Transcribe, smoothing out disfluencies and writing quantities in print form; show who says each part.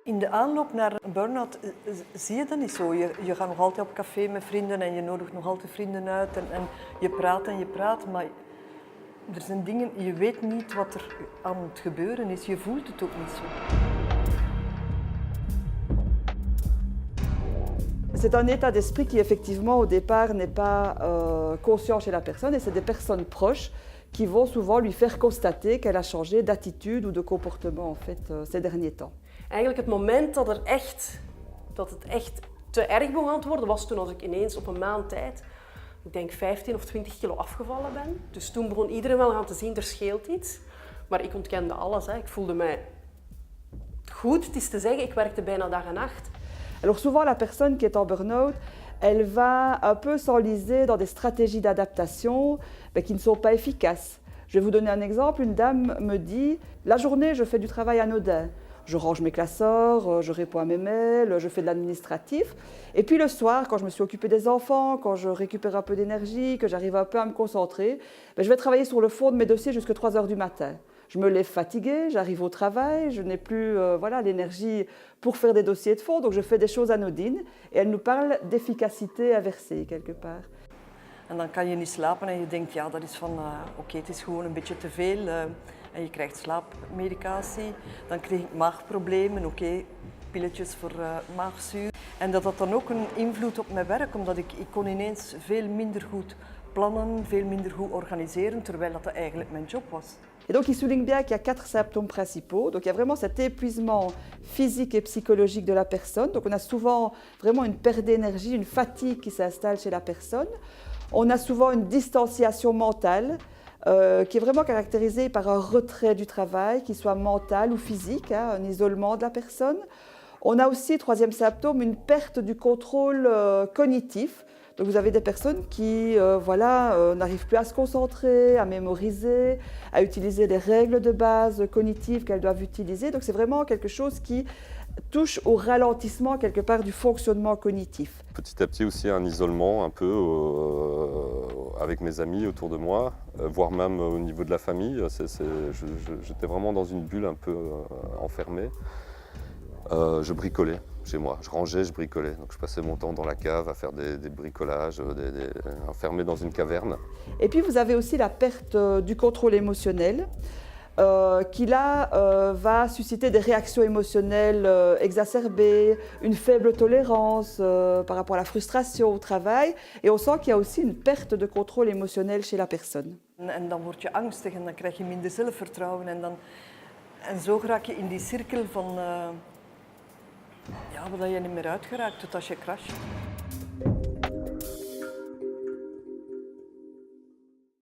Speaker 1: In de aanloop naar een burn-out zie je dat niet zo. Je gaat nog altijd op café met vrienden en je nodigt nog altijd vrienden uit en je praat, maar er zijn dingen, je weet niet wat er aan het gebeuren is. Je voelt het ook niet zo.
Speaker 2: C'est un état d'esprit qui effectivement au départ n'est pas conscient chez la personne et c'est des personnes proches qui vont souvent lui faire constater qu'elle a changé d'attitude ou de comportement en fait, ces derniers temps.
Speaker 3: Eigenlijk het moment dat het echt te erg begon te worden, was toen als ik ineens op een maand tijd, ik denk 15 of 20 kilo afgevallen ben. Dus toen begon iedereen wel aan te zien, er scheelt iets. Maar ik ontkende alles. Hè. Ik voelde mij goed. Het is te zeggen, ik werkte bijna dag en nacht.
Speaker 2: Alors souvent la personne qui est en burn-out, elle va un peu s'enliser dans des stratégies d'adaptation qui ne sont pas efficaces. Je vais vous donner un exemple. Une dame me dit « La journée, je fais du travail anodin. Je range mes classeurs, je réponds à mes mails, je fais de l'administratif. Et puis le soir, quand je me suis occupée des enfants, quand je récupère un peu d'énergie, que j'arrive un peu à me concentrer, je vais travailler sur le fond de mes dossiers jusqu'à 3 heures du matin. Je me lève fatiguée, j'arrive au travail, je n'ai plus l'énergie pour faire des dossiers de fond, donc je fais des choses anodines. Et elle nous parle d'efficacité inversée, quelque part.
Speaker 1: En dan kan je niet slapen en je denkt, ja, dat is van, oké, het is gewoon een beetje te veel. En je krijgt slaapmedicatie. Dan kreeg ik maagproblemen, oké, pilletjes voor maagzuur. En dat had dan ook een invloed op mijn werk, omdat ik kon ineens veel minder goed plannen, veel minder goed organiseren, terwijl dat eigenlijk mijn job was.
Speaker 2: Et donc il souligne bien qu'il y a 4 symptômes principaux. Donc il y a vraiment cet épuisement physique et psychologique de la personne. Donc on a souvent vraiment une perte d'énergie, une fatigue qui s'installe chez la personne. On a souvent une distanciation mentale qui est vraiment caractérisée par un retrait du travail, qu'il soit mental ou physique, un isolement de la personne. On a aussi, troisième symptôme, une perte du contrôle cognitif. Donc vous avez des personnes qui n'arrivent plus à se concentrer, à mémoriser, à utiliser les règles de base cognitives qu'elles doivent utiliser. Donc c'est vraiment quelque chose qui touche au ralentissement quelque part du fonctionnement cognitif.
Speaker 4: Petit à petit aussi un isolement un peu avec mes amis autour de moi, voire même au niveau de la famille. J'étais vraiment dans une bulle un peu enfermée. Je bricolais chez moi, je rangeais, je bricolais. Donc je passais mon temps dans la cave à faire des bricolages, enfermé dans une caverne.
Speaker 2: Et puis vous avez aussi la perte du contrôle émotionnel. Qui là va susciter des réactions émotionnelles exacerbées, une faible tolérance par rapport à la frustration au travail. Et on sent qu'il y a aussi une perte de contrôle émotionnel chez la personne.
Speaker 1: En dan word je angstig en dan krijg je minder zelfvertrouwen. En zo raak je in die cirkel van waar je niet meer uit geraakt tot als je crasht.